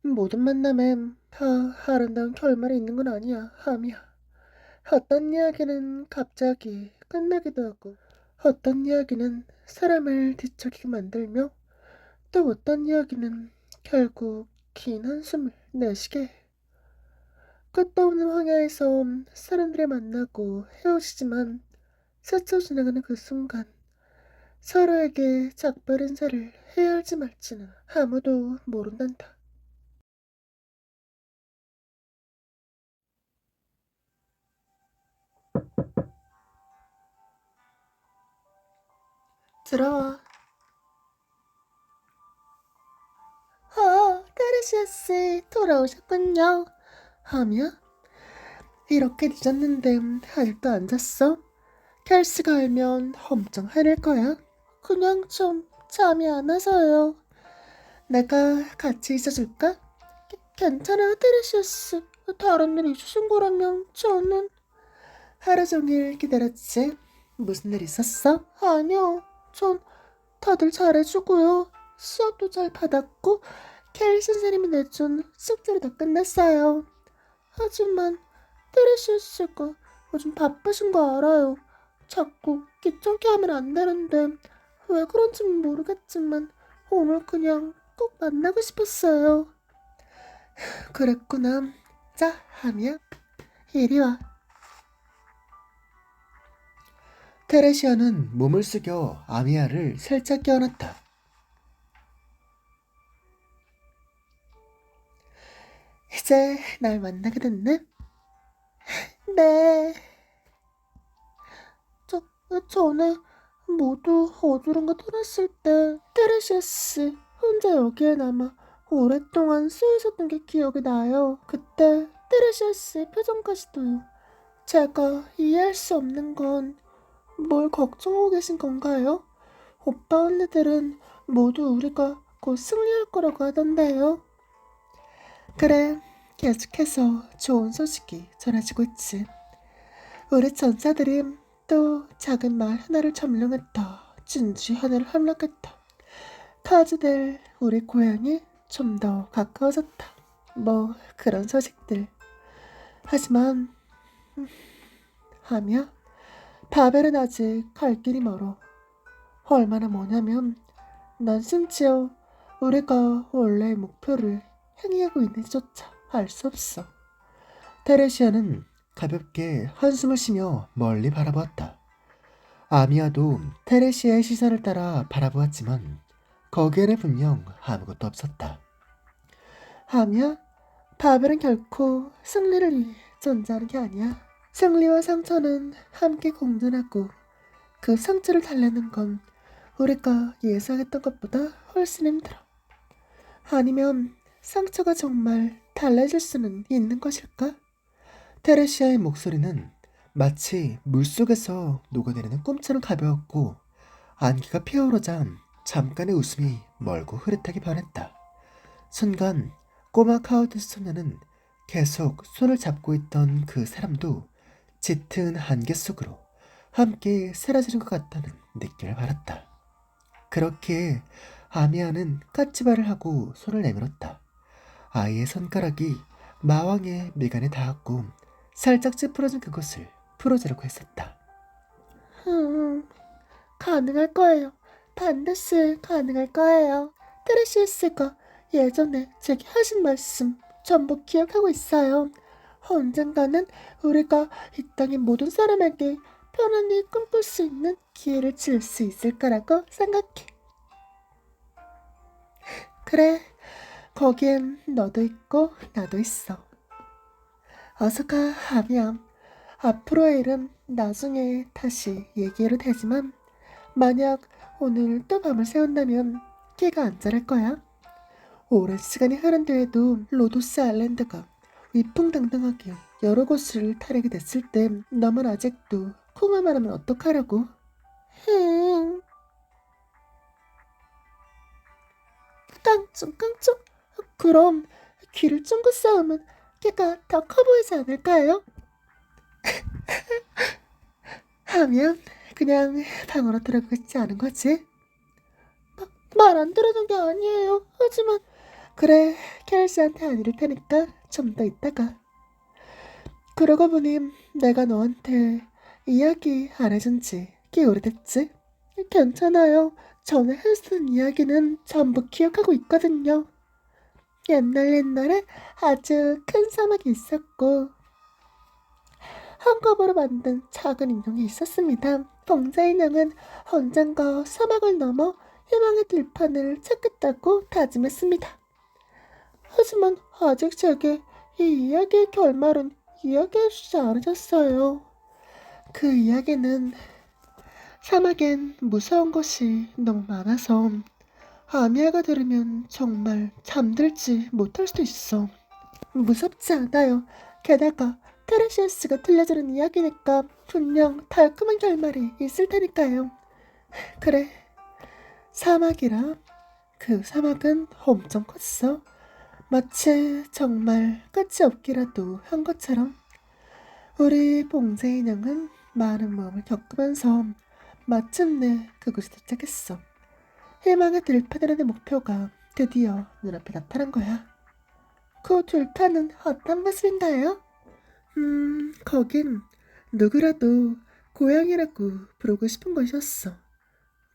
모든 만남엔 다 아름다운 결말이 있는 건 아니야, 함이야. 어떤 이야기는 갑자기 끝나기도 하고, 어떤 이야기는 사람을 뒤척이게 만들며, 또 어떤 이야기는 결국 긴 한숨을 내쉬게 해. 끝도 없는 황야에서 사람들이 만나고 헤어지지만 스쳐 지나가는 그 순간 서로에게 작별 인사를 해야 할지 말지는 아무도 모른단다. 들어와. 테레시아씨 돌아오셨군요. 하미야? 이렇게 늦었는데 아직도 안 잤어? 켈스가 알면 엄청 화낼 거야. 그냥 좀 잠이 안 와서요. 내가 같이 있어줄까? 괜찮아요, 테레시아씨. 다른 일 있으신 거라면 저는 하루 종일 기다렸지. 무슨 일 있었어? 아니요. 전 다들 잘해주고요. 수업도 잘 받았고 켈 선생님이 내준 숙제도 다 끝났어요. 하지만 테레시 씨가 요즘 바쁘신 거 알아요. 자꾸 귀찮게 하면 안 되는데 왜 그런지는 모르겠지만 오늘 그냥 꼭 만나고 싶었어요. 그랬구나. 자, 하미야, 이리 와. 테레시아는 몸을 숙여 아미아를 살짝 껴안았다. 이제 날 만나게 됐네? 네. 저, 전에 모두 어디론가 떠났을 때 테레시아씨 혼자 여기에 남아 오랫동안 쓰여 있었던 게 기억이 나요. 그때 테레시아씨 표정까지도요. 제가 이해할 수 없는 건 뭘 걱정하고 계신 건가요? 오빠 언니들은 모두 우리가 곧 승리할 거라고 하던데요. 그래, 계속해서 좋은 소식이 전해지고 있지. 우리 전사들이 또 작은 마을 하나를 점령했다. 진지 하나를 함락했다. 카즈델 우리 고향이 좀 더 가까워졌다. 뭐 그런 소식들. 하지만 하며 바벨은 아직 갈 길이 멀어. 얼마나 머냐면 난 심지어 우리가 원래의 목표를 향해가고 있는지조차 알 수 없어. 테레시아는 가볍게 한숨을 쉬며 멀리 바라보았다. 아미아도 테레시아의 시선을 따라 바라보았지만 거기에는 분명 아무것도 없었다. 아미아, 바벨은 결코 승리를 위해 존재하는 게 아니야. 승리와 상처는 함께 공존하고 그 상처를 달래는 건 우리가 예상했던 것보다 훨씬 힘들어. 아니면 상처가 정말 달라질 수는 있는 것일까? 테레시아의 목소리는 마치 물속에서 녹아내리는 꿈처럼 가벼웠고 안개가 피어오르자 잠깐의 웃음이 멀고 흐릿하게 변했다. 순간 꼬마 카우디스 소녀는 계속 손을 잡고 있던 그 사람도 짙은 안개 속으로 함께 사라지는 것 같다는 느낌을 받았다. 그렇게 아미아는 까치발을 하고 손을 내밀었다. 아이의 손가락이 마왕의 미간에 닿았고 살짝 찌푸러진 그곳을 풀어주려고 했었다. 음, 가능할 거예요. 반드시 가능할 거예요. 테레시우스가 예전에 제게 하신 말씀 전부 기억하고 있어요. 언젠가는 우리가 이 땅의 모든 사람에게 편안히 꿈꿀 수 있는 기회를 줄 수 있을 거라고 생각해. 그래, 거기엔 너도 있고 나도 있어. 어서 가, 아비야. 앞으로의 일은 나중에 다시 얘기해도 되지만 만약 오늘 또 밤을 새운다면 끼가 안 자랄 거야. 오랜 시간이 흐른 뒤에도 로도스 아일랜드가 위풍당당하게 여러 곳을 타르게 됐을 때 너만 아직도 쿵을 하면 어떡하라고? 힝. 깡충깡충. 그럼 귀를 쫑긋 세우면 걔가 더 커 보이지 않을까요? 하면 그냥 방으로 들어가고 있지 않은 거지? 말 안 들어준 게 아니에요. 하지만 그래, 켈시한테 안 이럴 테니까 좀 더 있다가. 그러고 보니 내가 너한테 이야기 안 해준 지 꽤 오래됐지? 괜찮아요. 전에 했던 이야기는 전부 기억하고 있거든요. 옛날에 아주 큰 사막이 있었고 한꺼번에 만든 작은 인형이 있었습니다. 봉자 인형은 언젠가 사막을 넘어 희망의 들판을 찾겠다고 다짐했습니다. 하지만 아직 제게 이 이야기의 결말은 이야기해주지 않으셨어요. 그 이야기는 사막엔 무서운 것이 너무 많아서 아미아가 들으면 정말 잠들지 못할 수도 있어. 무섭지 않아요. 게다가 테레시우스가 들려주는 이야기니까 분명 달콤한 결말이 있을 테니까요. 그래, 사막이라. 그 사막은 엄청 컸어. 마치 정말 끝이 없기라도 한 것처럼. 우리 봉제 인형은 많은 모험을 겪으면서 마침내 그곳에 도착했어. 희망의 들판이라는 목표가 드디어 눈앞에 나타난 거야. 그 들판은 어떤 모습인가요? 거긴 누구라도 고향이라고 부르고 싶은 곳이었어.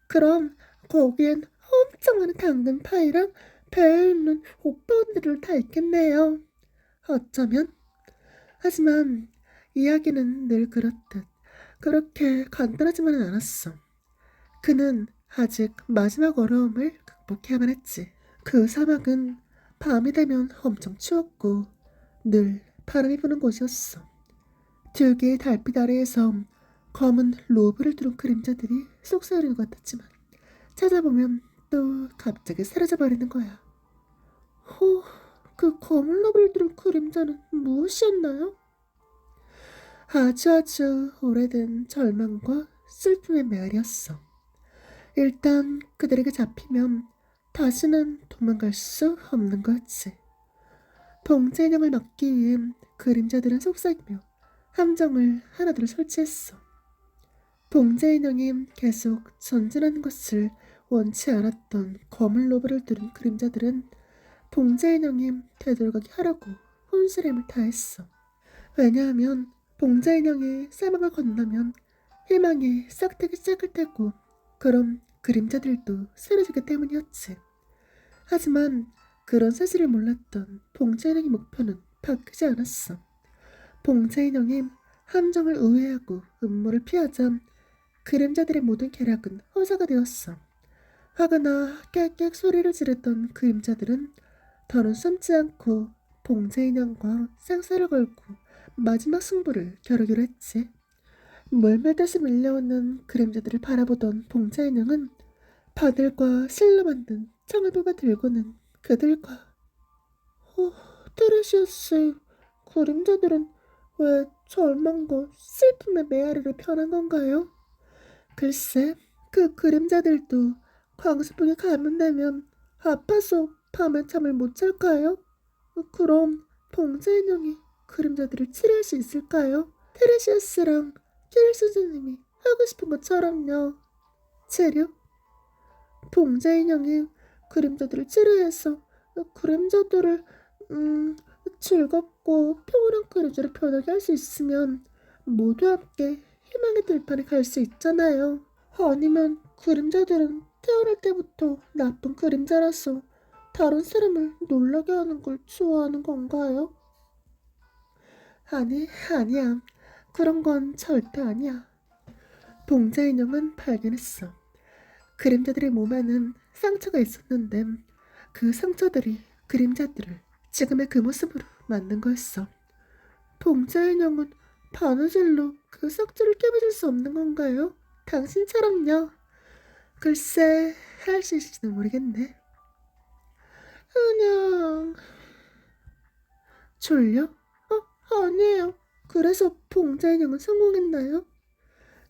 그럼 거기엔 엄청 많은 당근 파이랑 배에 있는 오빠 언니들 다 있겠네요. 어쩌면. 하지만 이야기는 늘 그렇듯 그렇게 간단하지만은 않았어. 그는 아직 마지막 어려움을 극복해야만 했지. 그 사막은 밤이 되면 엄청 추웠고 늘 바람이 부는 곳이었어. 두 개의 달빛 아래에서 검은 로브를 두른 그림자들이 속삭이는 것 같았지만 찾아보면 또 갑자기 사라져버리는 거야. 그 검은 로브를 두른 그림자는 무엇이었나요? 아주 오래된 절망과 슬픔의 메아리였어. 일단 그들에게 잡히면 다시는 도망갈 수 없는 거였지. 봉제 인형을 막기 위해 그림자들은 속삭이며 함정을 하나둘 설치했어. 봉제 인형이 계속 전진하는 것을 원치 않았던 검은 로브를 들은 그림자들은 봉제 인형이 되돌아가게 하라고 혼술의 힘을 다했어. 왜냐하면 봉제 인형이 사막을 건너면 희망이 싹트기 시작할 테고 그럼 그림자들도 사라지기 때문이었지. 하지만 그런 사실을 몰랐던 봉제 인형의 목표는 바뀌지 않았어. 봉제 인형이 함정을 우회하고 음모를 피하자 그림자들의 모든 계략은 허사가 되었어. 화가 나 깨깨 소리를 지르던 그림자들은 더는 숨지 않고 봉제 인형과 쌍싸를 걸고 마지막 승부를 겨루기로 했지. 물밀듯이 밀려오는 그림자들을 바라보던 봉제 인형은 바늘과 실로 만든 창을 뽑아 들고는 그들과 테레시우스, 그림자들은 왜 절망과 슬픔의 메아리로 변한 건가요? 글쎄, 그 그림자들도 광수병에 감염되면 아파서 밤에 잠을 못 잘까요? 그럼 봉제 인형이 그림자들을 치료할 수 있을까요? 테레시우스랑 키릴 선생님이 하고 싶은 것처럼요. 치료? 봉제 인형이 그림자들을 치료해서 그림자들을 즐겁고 평온한 그림자로 변하게 할 수 있으면 모두 함께 희망의 들판에 갈 수 있잖아요. 아니면 그림자들은 태어날 때부터 나쁜 그림자라서 다른 사람을 놀라게 하는 걸 좋아하는 건가요? 아니야. 그런 건 절대 아니야. 봉자 인형은 발견했어. 그림자들의 몸에는 상처가 있었는데 그 상처들이 그림자들을 지금의 그 모습으로 만든 거였어. 봉자 인형은 바느질로 그 상처를 깨부술 수 없는 건가요? 당신처럼요. 글쎄, 할 수 있을지도 모르겠네. 그냥 졸려? 아니에요. 그래서 봉자 인형은 성공했나요?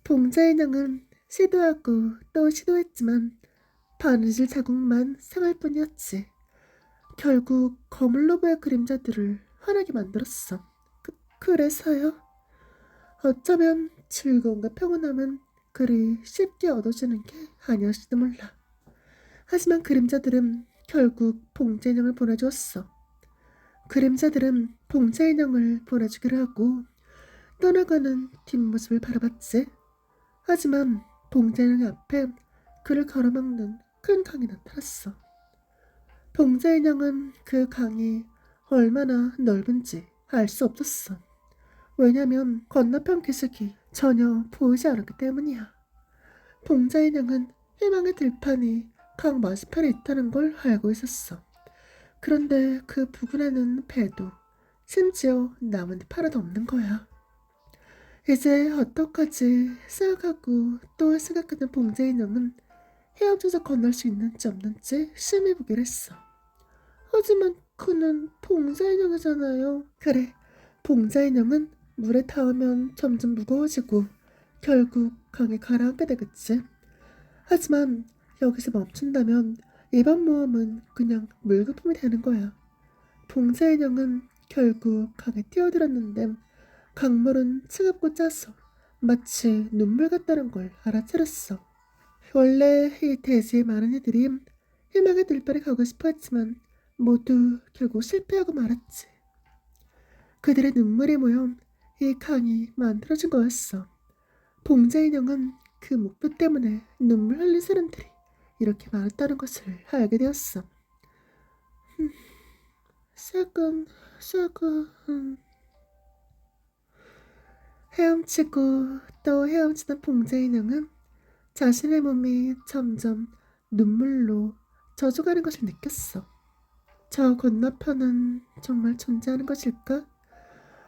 봉자 인형은 시도하고 또 시도했지만 바느질 자국만 상할 뿐이었지. 결국 거물로브의 그림자들을 환하게 만들었어. 그래서요? 어쩌면 즐거움과 평온함은 그리 쉽게 얻어지는 게 아니었을지도 몰라. 하지만 그림자들은 결국 봉자 인형을 보내주었어. 그림자들은 봉자 인형을 보내주기로 하고 떠나가는 뒷모습을 바라봤지. 하지만 봉자 인형 앞에 그를 가로막는 큰 강이 나타났어. 봉자 인형은 그 강이 얼마나 넓은지 알 수 없었어. 왜냐면 건너편 기슭이 전혀 보이지 않았기 때문이야. 봉자 인형은 희망의 들판이 강 맞은편에 있다는 걸 알고 있었어. 그런데 그 부근에는 배도 심지어 나뭇잎 하나도 없는 거야. 이제 어떡하지 생각하고 또 생각하는 봉자 인형은 헤엄쳐서 건널 수 있는지 없는지 심해보기로 했어. 하지만 그는 봉자 인형이잖아요. 그래, 봉자 인형은 물에 닿으면 점점 무거워지고 결국 강에 가라앉게 되겠지. 하지만 여기서 멈춘다면 이번 모험은 그냥 물거품이 되는 거야. 봉자 인형은 결국 강에 뛰어들었는데 강물은 차갑고 짜서 마치 눈물 같다는 걸 알아차렸어. 원래 이 대지의 많은 이들이 희망의 들판에 가고 싶어 했지만 모두 결국 실패하고 말았지. 그들의 눈물이 모여 이 강이 만들어진 거였어. 봉자 인형은 그 목표 때문에 눈물 흘린 사람들이 이렇게 많았다는 것을 알게 되었어. 새근 헤엄치고 또 헤엄치던 봉자 인형은 자신의 몸이 점점 눈물로 젖어가는 것을 느꼈어. 저 건너편은 정말 존재하는 것일까?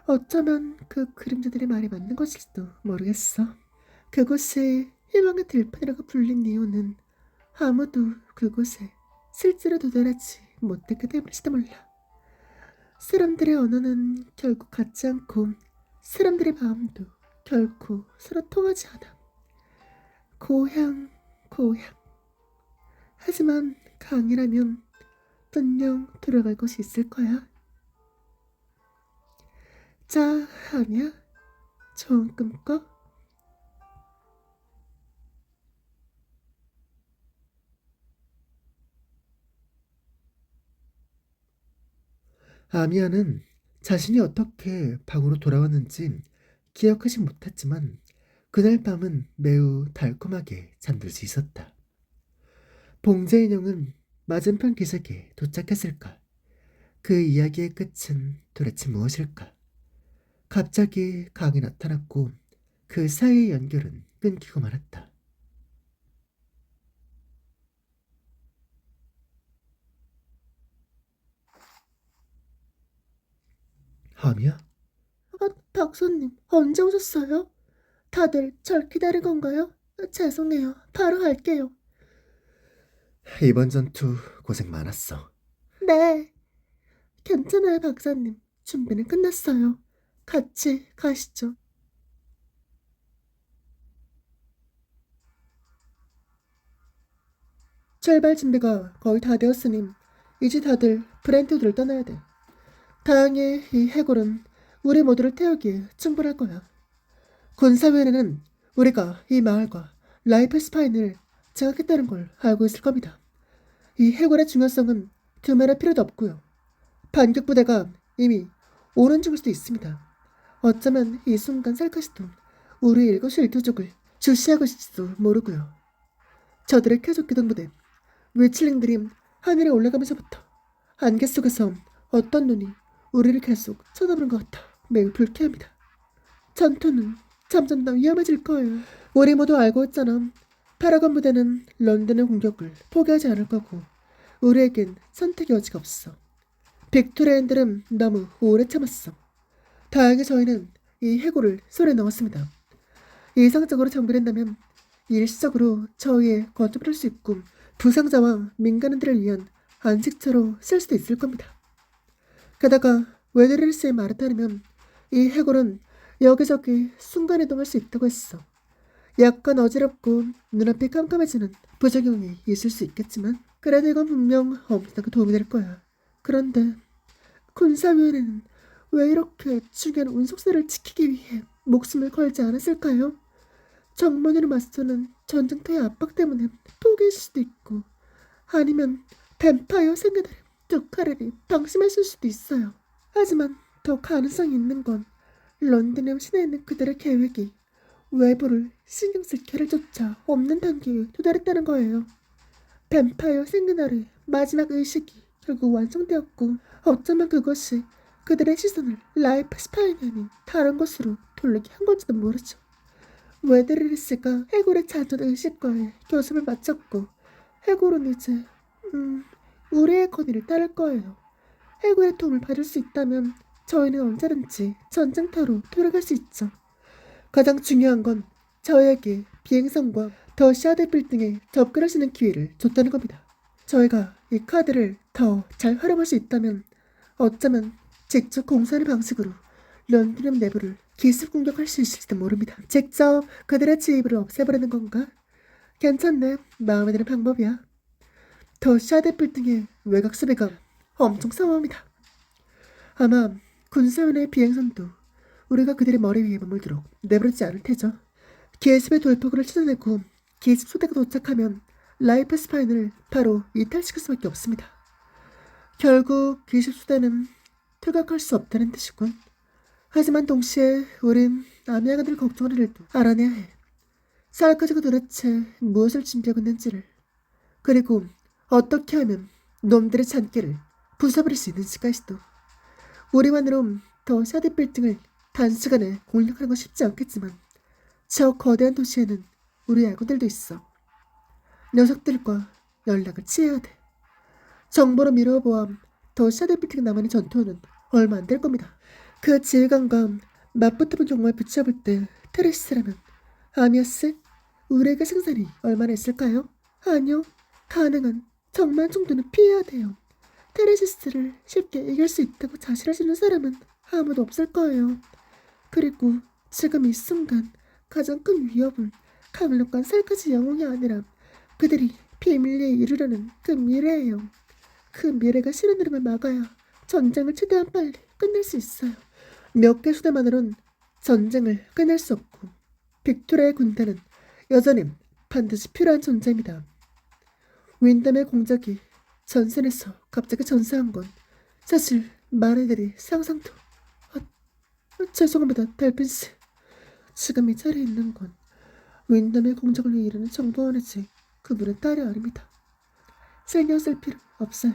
어쩌면 그 그림자들의 말이 맞는 것일지도 모르겠어. 그곳이 희망의 들판이라고 불린 이유는 아무도 그곳에 실제로 도달하지 못했기 때문일지도 몰라. 사람들의 언어는 결국 같지 않고 사람들의 마음도 결코 서로 통하지 않아. 고향. 하지만 강이라면 분명 돌아갈 곳이 있을 거야. 자, 하냐? 좋은 꿈 꿔. 아미아는 자신이 어떻게 방으로 돌아왔는지 기억하지 못했지만 그날 밤은 매우 달콤하게 잠들 수 있었다. 봉제 인형은 맞은편 기슭에 도착했을까? 그 이야기의 끝은 도대체 무엇일까? 갑자기 강이 나타났고 그 사이의 연결은 끊기고 말았다. 아미야? 박사님, 언제 오셨어요? 다들 절 기다린 건가요? 죄송해요. 바로 갈게요. 이번 전투 고생 많았어. 네. 괜찮아요, 박사님. 준비는 끝났어요. 같이 가시죠. 출발 준비가 거의 다 되었으니 이제 다들 브렌트우드를 떠나야 돼. 다행히 이 해골은 우리 모두를 태우기에 충분할 거야. 군사위원회는 우리가 이 마을과 라이프 스파인을 장악했다는 걸 알고 있을 겁니다. 이 해골의 중요성은 두말할 필요도 없고요. 반격 부대가 이미 오는 중일 수도 있습니다. 어쩌면 이 순간 살카시도 우리 일거수 일투족을 주시하고 있을지도 모르고요. 저들의 쾌속 기동부대 위칠링들이 하늘에 올라가면서부터 안개 속에서 어떤 눈이 우리를 계속 쳐다보는 것 같아 매우 불쾌합니다. 전투는 점점 더 위험해질 거예요. 우리 모두 알고 있잖아. 파라곤 부대는 런던의 공격을 포기하지 않을 거고 우리에겐 선택의 여지가 없어. 빅토리아인들은 너무 오래 참았어. 다행히 저희는 이 해골을 손에 넣었습니다. 이상적으로 정비된다면 일시적으로 저희의 거점을 할 수 있고 부상자와 민간인들을 위한 안식처로 쓸 수도 있을 겁니다. 게다가 웨데릴스의 말에 따르면 이 해골은 여기저기 순간이동할 수 있다고 했어. 약간 어지럽고 눈앞이 깜깜해지는 부작용이 있을 수 있겠지만 그래도 이건 분명 엄청나게 도움이 될 거야. 그런데 군사위원회는 왜 이렇게 중요한 운송선을 지키기 위해 목숨을 걸지 않았을까요? 정문으로 맞서는 전쟁터의 압박 때문에 포기일 수도 있고 아니면 뱀파이어 생겨나는 두카르를 방심했을 수도 있어요. 하지만 더 가능성이 있는 건 런던의 시내에 있는 그들의 계획이 외부를 신경 쓸 겨를조차 없는 단계에 도달했다는 거예요. 뱀파이어 생그날의 마지막 의식이 결국 완성되었고 어쩌면 그것이 그들의 시선을 라이프 스파인이 아닌 다른 곳으로 돌리게 한 걸지도 모르죠. 웨데리스가 해골의 잔존 의식과의 교섭을 마쳤고 해골은 이제 우리의 건의를 따를 거예요. 해골의 도움을 받을 수 있다면 저희는 언제든지 전쟁터로 돌아갈 수 있죠. 가장 중요한 건 저희에게 비행선과 더 샤드 빌딩에 접근할 수 있는 기회를 줬다는 겁니다. 저희가 이 카드를 더 잘 활용할 수 있다면 어쩌면 직접 공사하는 방식으로 런드넘 내부를 기습 공격할 수 있을지도 모릅니다. 직접 그들의 지휘부를 없애버리는 건가? 괜찮네. 마음에 드는 방법이야. 더 샤드 빌딩의 외곽 수비가 엄청 sam합니다. 아마 군사원의 비행선도 우리가 그들의 머리 위에 머물도록 내버리지 않을 테죠. 기습의 돌파구를 찾아내고 기습 소대가 도착하면 라이프 스파인을 바로 이탈시킬 수밖에 없습니다. 결국 기습 소대는 퇴각할 수 없다는 뜻이군. 하지만 동시에 우린 아미아가들 걱정하는 일도 알아내야 해. 살까지가 도대체 무엇을 준비하고 있는지를, 그리고 어떻게 하면 놈들의 잔꾀를 부숴버릴 수 있는지까지도. 우리만으로 더 샤드 빌딩을 단시간에 공략하는 건 쉽지 않겠지만 저 거대한 도시에는 우리 아군들도 있어. 녀석들과 연락을 취해야 돼. 정보로 미뤄보아 더 샤드 빌딩 남한의 전투는 얼마 안 될 겁니다. 그 지휘관과 맞붙어본 경우에 붙여볼 때 테레시스라면 아미아스? 우리에게 생산이 얼마나 있을까요? 아니요. 가능한 정말 정도는 피해야 돼요. 테레시스를 쉽게 이길 수 있다고 자신하시는 사람은 아무도 없을 거예요. 그리고 지금 이 순간 가장 큰 위협은 강력한 살까지 영웅이 아니라 그들이 비밀리에 이르려는 그 미래예요. 그 미래가 실현되는 막아야 전쟁을 최대한 빨리 끝낼 수 있어요. 몇 개 수대만으로는 전쟁을 끝낼 수 없고 빅토리아의 군대는 여전히 반드시 필요한 존재입니다. 윈담의 공작이 전선에서 갑자기 전사한 건 사실 많이들이 상상도... 죄송합니다, 델핀스. 지금 이 자리에 있는 건 윈담의 공작을 위해 일하는 정보원이지 그분은 딸이 아닙니다. 신경 쓸 필요 없어요.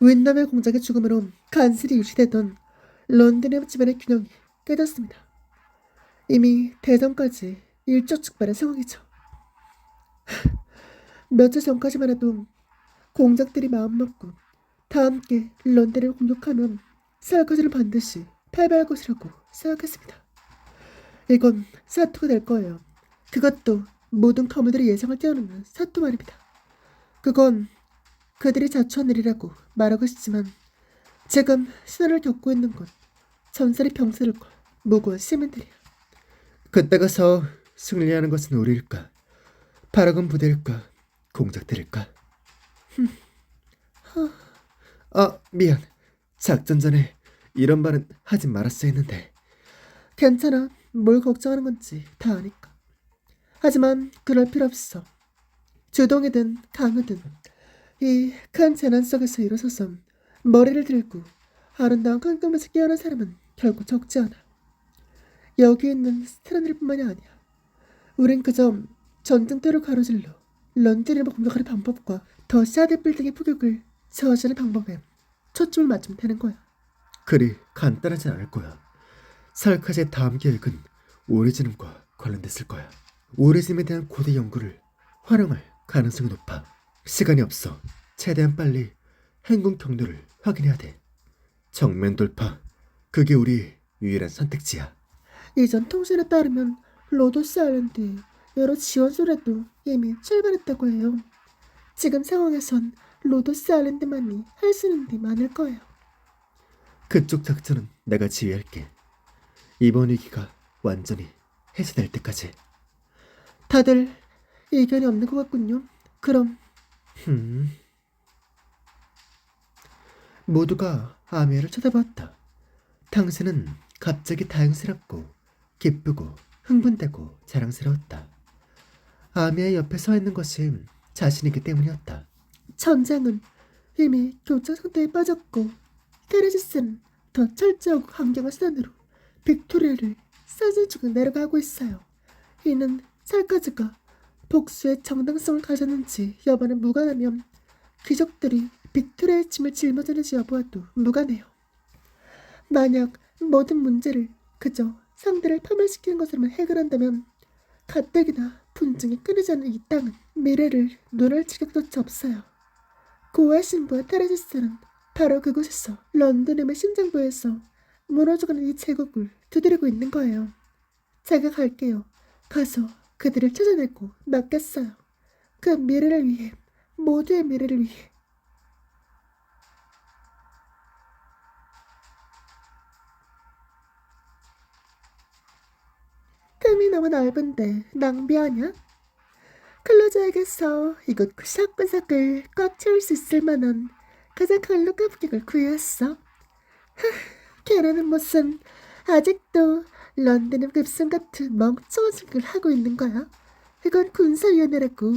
윈담의 공작의 죽음으로 간신히 유지되던 런던의 집안의 균형이 깨졌습니다. 이미 대전까지 일촉즉발의 상황이죠. 며칠 전까지만 해도 공작들이 마음먹고 다 함께 런던을 공격하면 살까지를 반드시 패배할 것이라고 생각했습니다. 이건 사투가 될 거예요. 그것도 모든 거물들이 예상을 뛰어넘는 사투 말입니다. 그건 그들이 자초한 일이라고 말하고 싶지만 지금 신화를 겪고 있는 건 전설의 병사들과 무고한 시민들이야. 그때 가서 승리하는 것은 우리일까? 파라곤 부대일까? 공작들일까? 미안. 작전 전에 이런 말은 하지 말았어야 했는데. 괜찮아. 뭘 걱정하는 건지 다 아니까. 하지만 그럴 필요 없어. 주동이든 강이든 이 큰 재난 속에서 일어서서 머리를 들고 아름다운 깜깜에서 깨어난 사람은 결코 적지 않아. 여기 있는 스트란들뿐만이 아니야. 우린 그저 전쟁터를 가로질러 런던을 공격하는 방법과 더 샤드 빌딩의 포격을 저지하는 방법에 초점을 맞추면 되는 거야. 그리 간단하진 않을 거야. 살카즈의 다음 계획은 오리지즘과 관련됐을 거야. 오리지즘에 대한 고대 연구를 활용할 가능성이 높아. 시간이 없어. 최대한 빨리 행군 경로를 확인해야 돼. 정면 돌파. 그게 우리 유일한 선택지야. 이전 통신에 따르면 로도스 아일랜드에 여러 지원소라도 이미 출발했다고 해요. 지금 상황에선 로도스 아일랜드만이 할 수 있는 게 많을 거예요. 그쪽 작전은 내가 지휘할게. 이번 위기가 완전히 해소될 때까지. 다들 의견이 없는 것 같군요. 그럼 모두가 아미아를 쳐다봤다. 당신은 갑자기 다행스럽고 기쁘고 흥분되고 자랑스러웠다. 아미아의 옆에 서 있는 것이 자신이기 때문이었다. 전쟁은 이미 교착 상태에 빠졌고 테레시스는 더 철저하고 강경한 수단으로 빅토리아를 산산조각 내려가고 있어요. 이는 살까지가 복수의 정당성을 가졌는지 여부는 무관하면 귀족들이 빅토리아의 짐을 짊어지는지 여부와도 무관해요. 만약 모든 문제를 그저 상대를 파멸시키는 것으로만 해결한다면 가뜩이나 분쟁이 끊이지 않는 이 땅은 미래를 눈알 지각조차 없어요. 고아 신부와 테레시스는 바로 그곳에서 런던의 심장부에서 무너져가는 이 제국을 두드리고 있는 거예요. 제가 갈게요. 가서 그들을 찾아내고 맡겼어요. 그 미래를 위해, 모두의 미래를 위해. 틈이 너무 넓은데 낭비하냐? 클로저에게서 이곳 구석구석을 꽉 채울 수 있을 만한 가장 강력한 합격을 구해왔어. 걔네는 무슨 아직도 런던의 급성 같은 멍청한 생각을 하고 있는 거야? 이건 군사위원회라고.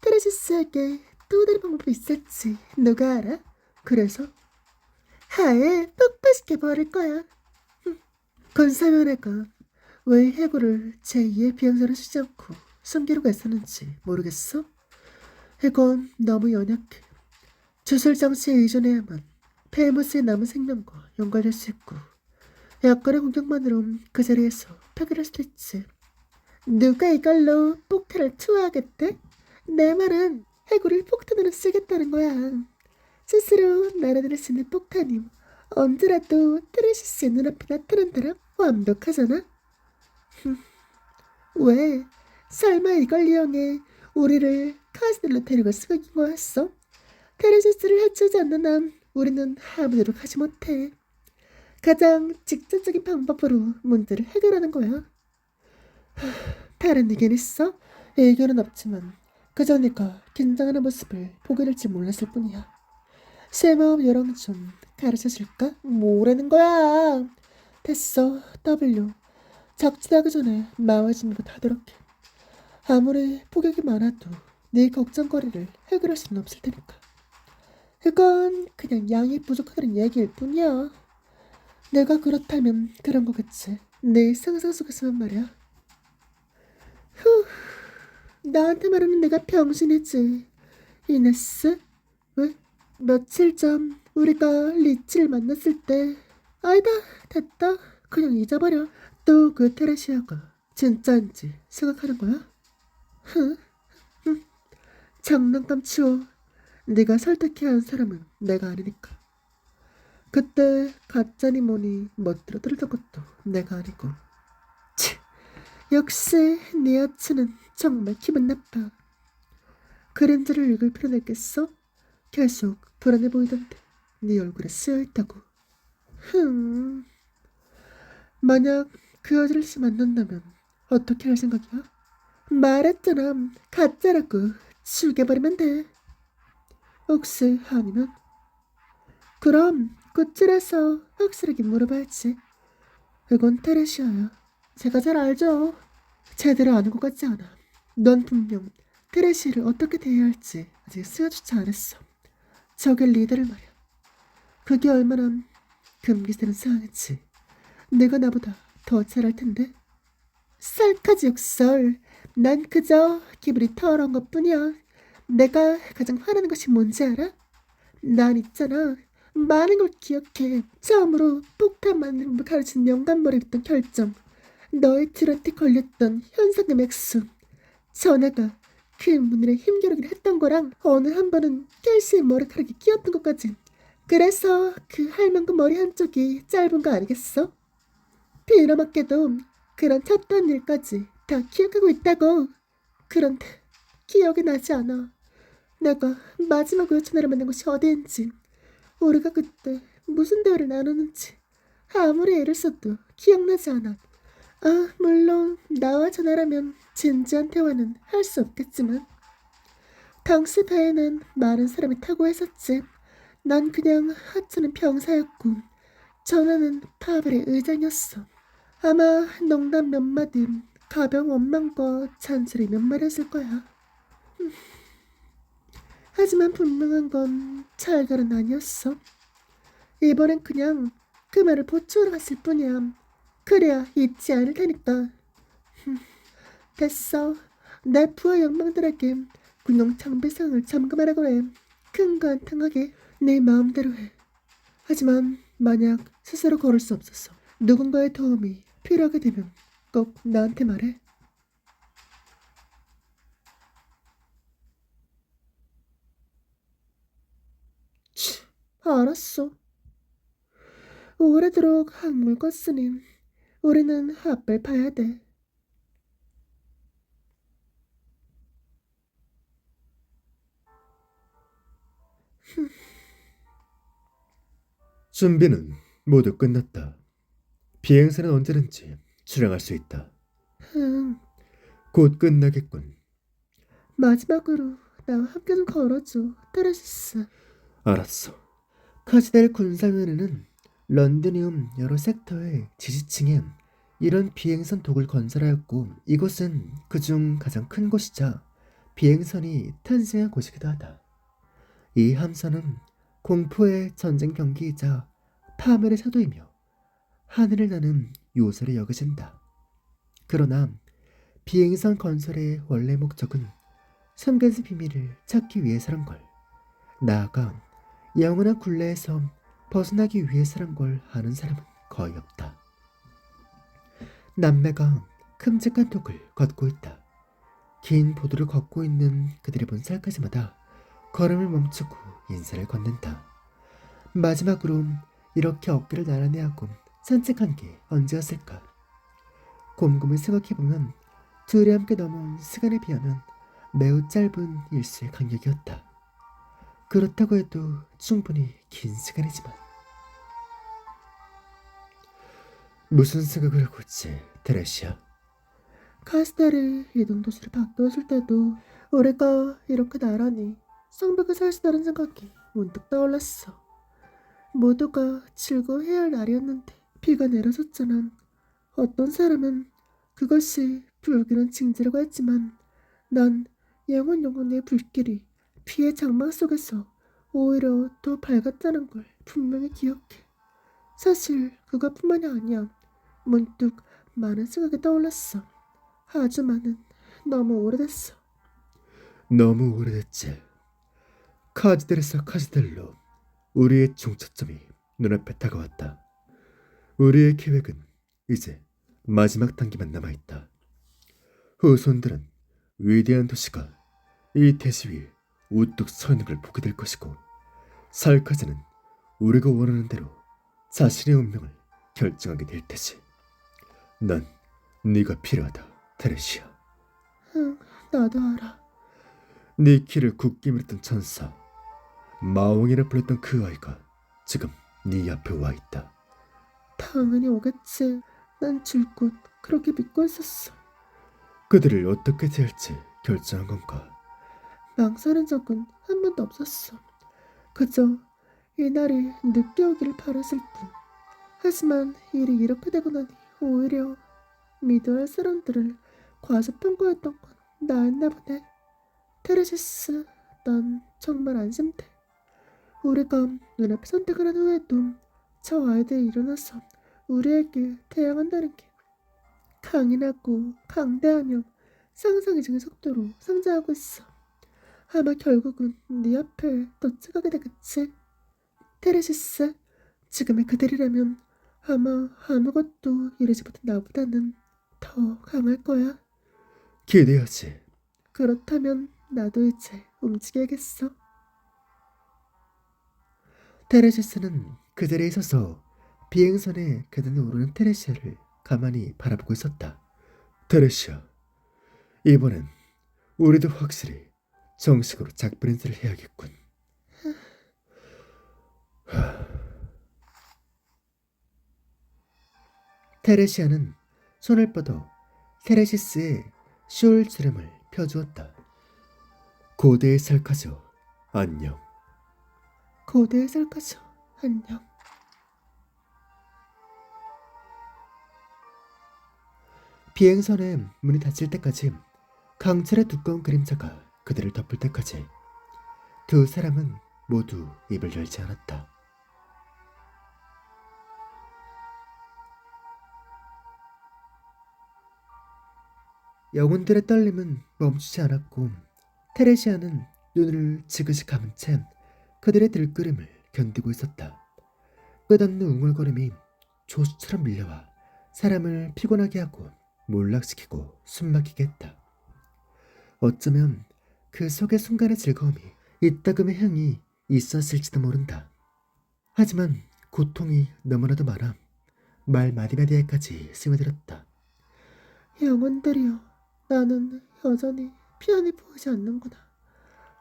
테레시스에게 또 다른 방법이 있었지. 누가 알아? 그래서 아예 폭파시켜 버릴 거야. 군사위원회가 왜 해고를 제2의 비행사로 쓰지 않고 숨기려고 애쓰는지 모르겠어? 이건 너무 연약해. 주술 장치에 의존해야만 페이머스의 남은 생명과 연관될 수 있고 약간의 공격만으로 그 자리에서 파괴할 수도 있지. 누가 이걸로 폭탄을 투하하겠대? 내 말은 해골을 폭탄으로 쓰겠다는 거야. 스스로 날아다닐 수 있는 폭탄이 언제라도 트레시스의 눈앞에 나타난다라 완벽하잖아. 왜? 설마 이걸 이용해 우리를 카스텔로 데리고 쓰긴 거였어? 테레시스를 해치지 않는 한 우리는 아무 데로 가지 못해. 가장 직접적인 방법으로 문제를 해결하는 거야. 다른 의견 있어? 의견은 없지만 그저 네가 긴장하는 모습을 보게 될지 몰랐을 뿐이야. 쇠마음 요령 좀 가르쳐줄까? 뭐라는 거야? 됐어. W. 적진하기 전에 마와진부터 하도록 해. 아무리 폭격이 많아도 네 걱정거리를 해결할 수는 없을 테니까. 그건 그냥 양이 부족하다는 얘기일 뿐이야. 내가 그렇다면 그런 거겠지. 내 상상 속에서만 말이야. 후, 나한테 말하는 내가 병신이지. 이네스? 왜? 며칠 전 우리가 리치를 만났을 때 아니다 됐다 그냥 잊어버려. 또 그 테레시아가 진짜인지 생각하는 거야? 흥, 장난감 치워. 네가 설득해야 하는 사람은 내가 아니니까. 그때 가짜니 뭐니 멋들어 들었던 것도 내가 아니고. 치, 역시 네 여친은 정말 기분 나빠. 그림자를 읽을 필요는 있겠어? 계속 불안해 보이던데 네 얼굴에 쓰여있다고. 만약 그 여자를 다시 만난다면 어떻게 할 생각이야? 말했잖아. 가짜라고. 죽여버리면 돼. 혹시 아니면? 그럼 구칠해서 확실하게 물어봐야지. 그건 테레시아야. 제가 잘 알죠. 제대로 아는 것 같지 않아. 넌 분명 테레시를 어떻게 대해야 할지 아직 쓰여주지 않았어. 적의 리더를 말이야. 그게 얼마나 금기되는 상황이지. 내가 나보다 더 잘할 텐데. 쌀까지 욕설. 난 그저 기분이 더러운 것뿐이야. 내가 가장 화나는 것이 뭔지 알아? 난 있잖아. 많은 걸 기억해. 처음으로 폭탄 만드는 걸 가르치는 명간머리였던 결정. 너의 트로트에 걸렸던 현상의 맥수. 전화가 그 문을에 힘겨루기를 했던 거랑 어느 한 번은 켈시의 머리카락이 끼었던 것까지. 그래서 그 할망구 머리 한쪽이 짧은 거 아니겠어? 빌어먹게도 그런 쳤던 일까지 다 기억하고 있다고. 그런데 기억이 나지 않아. 내가 마지막으로 전화를 만난 곳이 어디인지, 우리가 그때 무슨 대화를 나누는지 아무리 애를 써도 기억나지 않아. 아, 물론 나와 전화라면 진지한 대화는 할 수 없겠지만 당시 배에는 많은 사람이 타고 있었지. 난 그냥 하찮은 병사였고 전화는 파벨의 의장이었어. 아마 농담 몇 마디, 가벼운 원망과 잔소리 몇 마디였을 거야. 하지만 분명한 건 찰결은 아니었어. 이번엔 그냥 그 말을 보충하러 갔을 뿐이야. 그래야 잊지 않을 테니까. 됐어. 내 부하 영망들에게 군용 장비상을 점검하라고 해. 큰 거 한탕하게 네 마음대로 해. 하지만 만약 스스로 걸을 수 없어서 누군가의 도움이 필요하게 되면 꼭 나한테 말해. 치, 알았어. 오래도록 항물 껐으니 우리는 앞을 봐야 돼. 준비는 모두 끝났다. 비행사는 언제든지 출항할 수 있다. 응, 곧 끝나겠군. 마지막으로 나와 함께 좀 걸어줘, 테레시스. 알았어. 카지델 군사면에는 런드니움 여러 섹터의 지지층에 이런 비행선 독을 건설하였고 이곳은 그중 가장 큰 곳이자 비행선이 탄생한 곳이기도 하다. 이 함선은 공포의 전쟁 경기이자 파멸의 사도이며 하늘을 나는 요새로 여겨진다. 그러나 비행선 건설의 원래 목적은 숨겨진 비밀을 찾기 위해서란 걸, 나아가 영원한 굴레에서 벗어나기 위해서란 걸 아는 사람은 거의 없다. 남매가 큼직한 독을 걷고 있다. 긴 보도를 걷고 있는 그들이 본 살까지마다 걸음을 멈추고 인사를 건넨다. 마지막으로 이렇게 어깨를 나란히 하고 산책한 게 언제였을까? 곰곰이 생각해보면 둘이 함께 넘어온 시간에 비하면 매우 짧은 일수의 간격이었다. 그렇다고 해도 충분히 긴 시간이지만. 무슨 생각을 하고 있지, 테레시아? 카스텔이 이동 도시를 바뀌었을 때도 우리가 이렇게 나란히 성벽에 서 있다는 생각이 문득 떠올랐어. 모두가 즐거워해야 할 날이었는데 비가 내려졌잖아. 어떤 사람은 그것이 불길한 징조라고 했지만 난 영혼의 불길이 비의 장막 속에서 오히려 더 밝았다는 걸 분명히 기억해. 사실 그것뿐만이 아니야. 문득 많은 생각이 떠올랐어. 아주 많은, 너무 오래됐어. 너무 오래됐지. 카지델에서 카지델로 우리의 중차점이 눈앞에 다가왔다. 우리의 계획은 이제 마지막 단계만 남아있다. 후손들은 위대한 도시가 이 대지 위에 우뚝 서 있는 걸 보게 될 것이고, 살카즈는 우리가 원하는 대로 자신의 운명을 결정하게 될 테지. 난 네가 필요하다, 테레시아. 응, 나도 알아. 네 키를 굳게 밀었던 천사 마옹이라 불렀던 그 아이가 지금 네 앞에 와 있다. 당연히 오겠지. 난 줄곧 그렇게 믿고 있었어. 그들을 어떻게 대할지 결정한 건가? 망설인 적은 한 번도 없었어. 그저 이날이 늦게 오기를 바랐을 뿐. 하지만 일이 이렇게 되고 나니 오히려 믿어야 할 사람들을 과소평가했던 건 나였나 보네. 테레시스, 난 정말 안심돼. 우리가 눈앞에 선택을 한 후에도 저 아이들이 일어나서 우리에게 대항한다는 게 강인하고 강대하며 상상 이상의 속도로 성장하고 있어. 아마 결국은 네 앞에 도착하게 되겠지. 테레시스, 지금의 그들이라면 아마 아무것도 이루지 못한 나보다는 더 강할 거야. 기대하지. 그렇다면 나도 이제 움직여야겠어. 테레시스는 그 자리에 서서 비행선에 계단을 오르는 테레시아를 가만히 바라보고 있었다. 테레시아, 이번엔 우리도 확실히 정식으로 작별 인사를 해야겠군. 테레시아는 손을 뻗어 테레시스의 숄 주름을 펴주었다. 고대의 살카죠. 안녕. 고대의 살까죠. 안녕. 비행선의 문이 닫힐 때까지 강철의 두꺼운 그림자가 그들을 덮을 때까지 두 사람은 모두 입을 열지 않았다. 영혼들의 떨림은 멈추지 않았고 테레시아는 눈을 지그시 감은 채 그들의 들끓음을 견디고 있었다. 끝없는 웅얼거림이 조수처럼 밀려와 사람을 피곤하게 하고 몰락시키고 숨막히게 했다. 어쩌면 그 속의 순간의 즐거움이 이따금의 향이 있었을지도 모른다. 하지만 고통이 너무나도 많아 말 마디마디에까지 스며들었다. 영혼들이여, 나는 여전히 피안이 보이지 않는구나.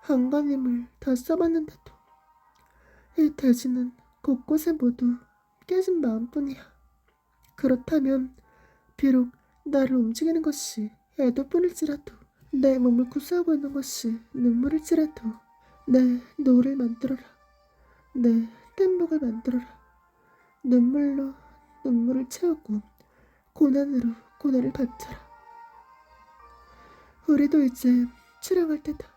안간힘을 다 써봤는데도 이 대지는 곳곳에 모두 깨진 마음뿐이야. 그렇다면 비록 나를 움직이는 것이 애도뿐일지라도, 내 몸을 구수하고 있는 것이 눈물일지라도 내 노를 만들어라. 내 뗏목을 만들어라. 눈물로 눈물을 채우고 고난으로 고난을 바쳐라. 우리도 이제 출항할 때다.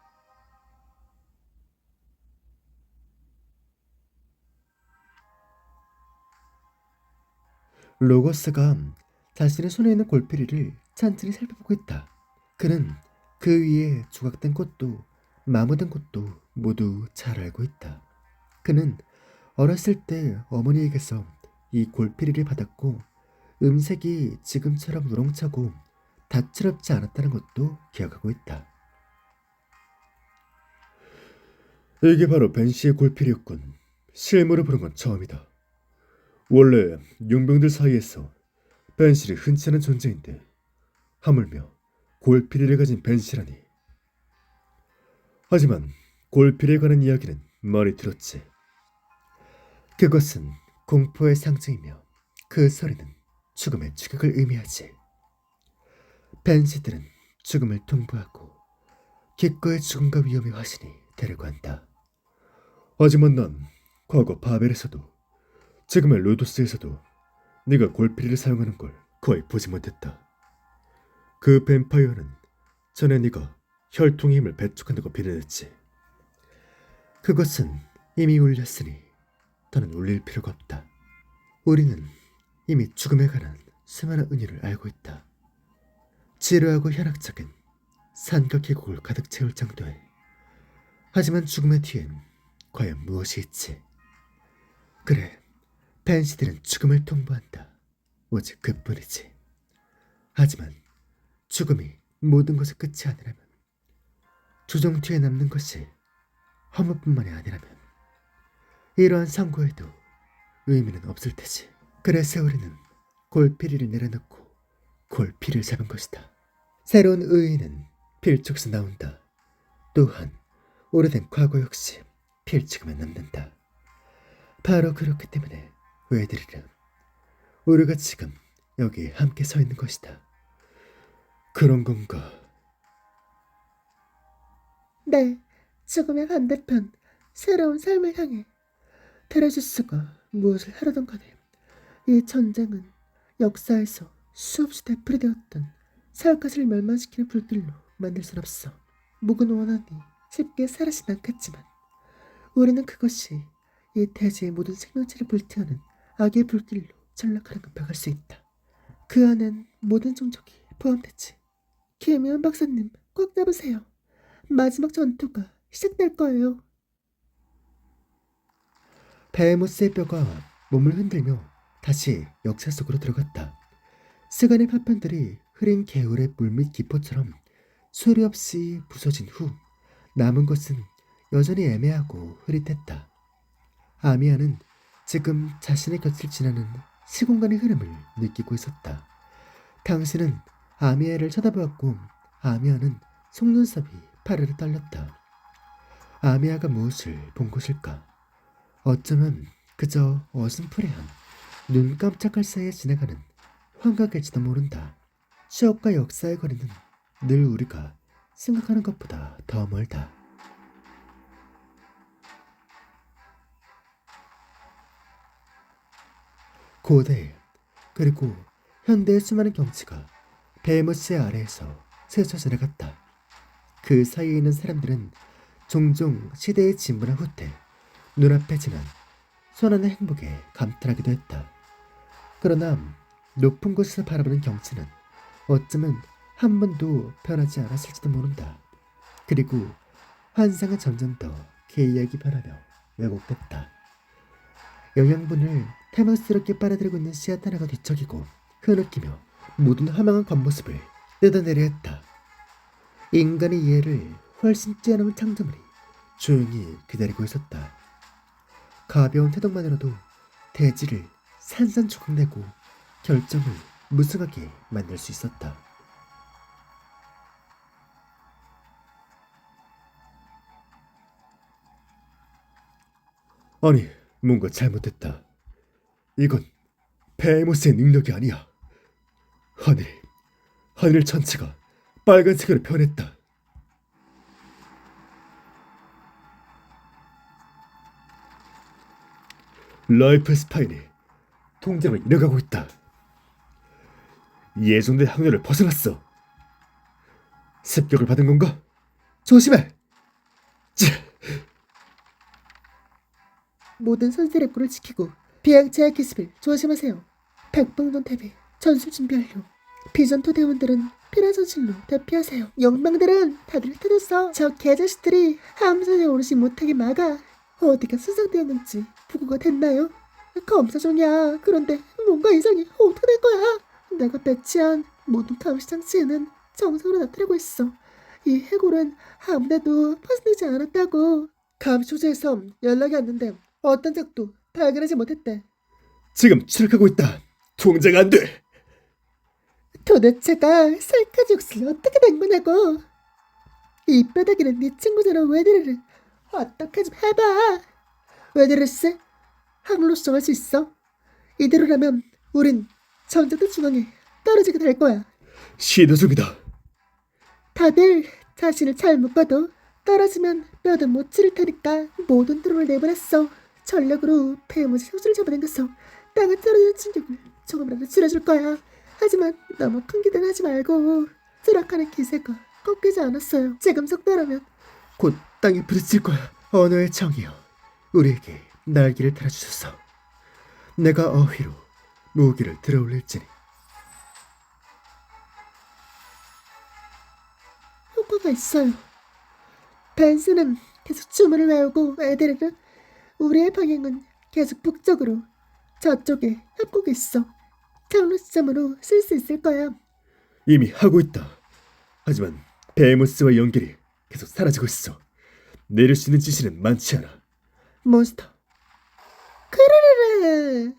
로거스가 자신의 손에 있는 골피리를 찬찬히 살펴보고 있다. 그는 그 위에 조각된 꽃도 마모된 꽃도 모두 잘 알고 있다. 그는 어렸을 때 어머니에게서 이 골피리를 받았고 음색이 지금처럼 우렁차고 다채롭지 않았다는 것도 기억하고 있다. 이게 바로 벤시의 골피리였군. 실물을 보는 건 처음이다. 원래 용병들 사이에서 벤시를 흔치 않은 존재인데 하물며 골피리를 가진 벤시라니. 하지만 골피리에 관한 이야기는 많이 들었지. 그것은 공포의 상징이며 그 소리는 죽음의 추격을 의미하지. 벤시들은 죽음을 통보하고 기꺼이 죽음과 위험의 화신이 되려고 한다. 하지만 난 과거 바벨에서도 지금의 로도스에서도 네가 골피리를 사용하는 걸 거의 보지 못했다. 그 뱀파이어는 전에 네가 혈통의 힘을 배척한다고 비난했지. 그것은 이미 울렸으니 더는 울릴 필요가 없다. 우리는 이미 죽음에 관한 수많은 은유를 알고 있다. 지루하고 현학적인 산과 계곡을 가득 채울 정도에. 하지만 죽음의 뒤엔 과연 무엇이 있지? 그래, 벤시들은 죽음을 통보한다. 오직 그뿐이지. 하지만 죽음이 모든 것의 끝이 아니라면, 조정 뒤에 남는 것이 허무뿐만이 아니라면 이러한 선고에도 의미는 없을 테지. 그래서 우리는 골피리를 내려놓고 골피를 잡은 것이다. 새로운 의의는 필적에서 나온다. 또한 오래된 과거 역시 필지금에 남는다. 바로 그렇기 때문에 왜들이라 우리가 지금 여기 함께 서 있는 것이다. 그런 건가? 네, 죽음의 반대편, 새로운 삶을 향해. 테레시스가 무엇을 하려던 간에 이 전쟁은 역사에서 수없이 되풀이되었던 사역가시를 멸망시키는 불길로 만들 순 없어. 묵은 원한이 쉽게 사라지진 않겠지만 우리는 그것이 이 대지의 모든 생명체를 불태우는 악의 불길로 전락하는 걸 막을 수 있다. 그 안엔 모든 종족이 포함되지. 김혜원 박사님, 꼭 잡으세요. 마지막 전투가 시작될 거예요. 베헤모스의 뼈가 몸을 흔들며 다시 역사 속으로 들어갔다. 스간의 파편들이 흐린 개울의 물밑 기포처럼 소리 없이 부서진 후 남은 것은 여전히 애매하고 흐릿했다. 아미아는 지금 자신의 곁을 지나는 시공간의 흐름을 느끼고 있었다. 당신은 아미아를 쳐다보았고 아미아는 속눈썹이 파르르 떨렸다. 아미아가 무엇을 본 것일까? 어쩌면 그저 어슴푸레한 눈 깜짝할 사이에 지나가는 환각일지도 모른다. 추억과 역사의 거리는 늘 우리가 생각하는 것보다 더 멀다. 고대 그리고 현대의 수많은 경치가 베헤모스의 아래에서 스쳐 지나갔다. 그 사이에 있는 사람들은 종종 시대의 진보한 후퇴, 눈앞에 지난 선한의 행복에 감탄하기도 했다. 그러나 높은 곳에서 바라보는 경치는 어쩌면 한 번도 변하지 않았을지도 모른다. 그리고 환상은 점점 더 기이하게 변하며 왜곡됐다. 영양분을 탐욕스럽게 빨아들이고 있는 씨앗 하나가 뒤척이고 흐느끼며 모든 허망한 겉모습을 뜯어내려 했다. 인간의 이해를 훨씬 뛰어넘은 창조물이 조용히 기다리고 있었다. 가벼운 태동만으로도 대지를 산산조각내고 결정을 무성하게 만들 수 있었다. 아니, 뭔가 잘못됐다. 이건 베헤모스의 능력이 아니야. 하늘 전체가 빨간색으로 변했다. 라이프 스파인이 통제를 잃어가고 있다. 예정된 항로를 벗어났어. 습격을 받은 건가? 조심해! 모든 선셀의 꿀을 지키고 비양체의 기습을 조심하세요. 백봉전 대비 전술 준비 완료. 비전투 대원들은 피난 전실로 대피하세요. 영망들은 다들 터졌어. 저 개자식들이 함선에 오르지 못하게 막아. 어디가 수상되었는지 보고가 됐나요? 검사 중이야. 그런데 뭔가 이상해. 어떻게 된 거야? 내가 배치한 모든 감시 장치에는 정상으로 나타나고 있어. 이 해골은 아무데도 파손되지 않았다고. 감시 조제에서 연락이 왔는데 어떤 적도 발견하지 못했대. 지금 추락하고 있다. 통제가 안 돼. 도대체가 셀카지 욕실 어떻게 된 거냐고. 이 뼈다귀는 네 친구잖아. 웨드르를 어떻게 좀 해봐. 웨드르스 항로 수정할 수 있어. 이대로라면 우린 전쟁터 중앙에 떨어지게 될 거야. 시도 중이다. 다들 자신을 잘 묶어도 떨어지면 뼈도 못 치를 테니까 모든 드론을 내보냈어. 전력으로 베헤모스 효수를 잡아당겨서 땅에 떨어지는 충격을 조금이라도 줄여줄 거야. 하지만 너무 큰 기대는 하지 말고. 추락하는 기세가 꺾이지 않았어요. 지금 속도라면 곧 땅에 부딪힐 거야. 언어의 정이여, 우리에게 날개를 달아주소서. 내가 어휘로 무기를 들어올릴지니. 효과가 있어요. 벤스는 계속 주문을 외우고 에데르는 우리의 방향은 계속 북쪽으로 저쪽에 협곡이 있어. 경로 시점으로 쓸 수 있을 거야. 이미 하고 있다. 하지만 베헤모스와 연결이 계속 사라지고 있어. 내릴 수 있는 지시는 많지 않아. 몬스터. 크르르르.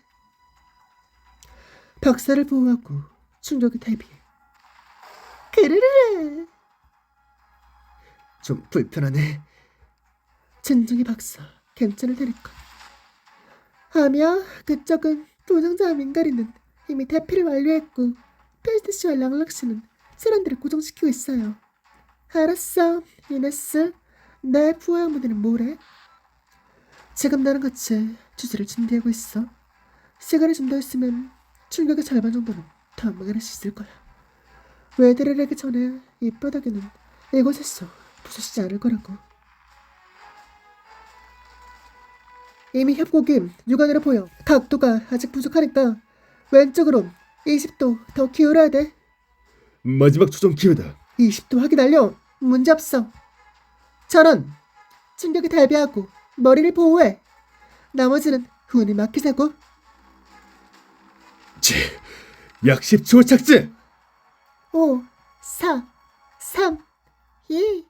벽사를 보호하고 충격에 대비해. 크르르르. 좀 불편하네. 진정의 박사. 괜찮을 테니까. 하며 그쪽은 도전자 민가리는 이미 대피를 완료했고 페스트 씨와 랑락 씨는 사람들을 고정시키고 있어요. 알았어, 이네스. 내 부하 무대는 뭐래? 지금 나랑 같이 주제를 준비하고 있어. 시간이 좀 더 있으면 충격의 절반 정도는 더 막아낼 수 있을 거야. 웨드르에게 전에 이 바닥에는 이곳에서 부서지지 않을 거라고. 이미 협곡이 육안으로 보여. 각도가 아직 부족하니까 왼쪽으로 20도 더 기울여야 돼. 마지막 조정 기회다. 20도 확인 완료. 문제없어. 전원 충격에 대비하고 머리를 보호해. 나머지는 운이 맡기자고. 약 10초 착지. 5, 4, 3, 2,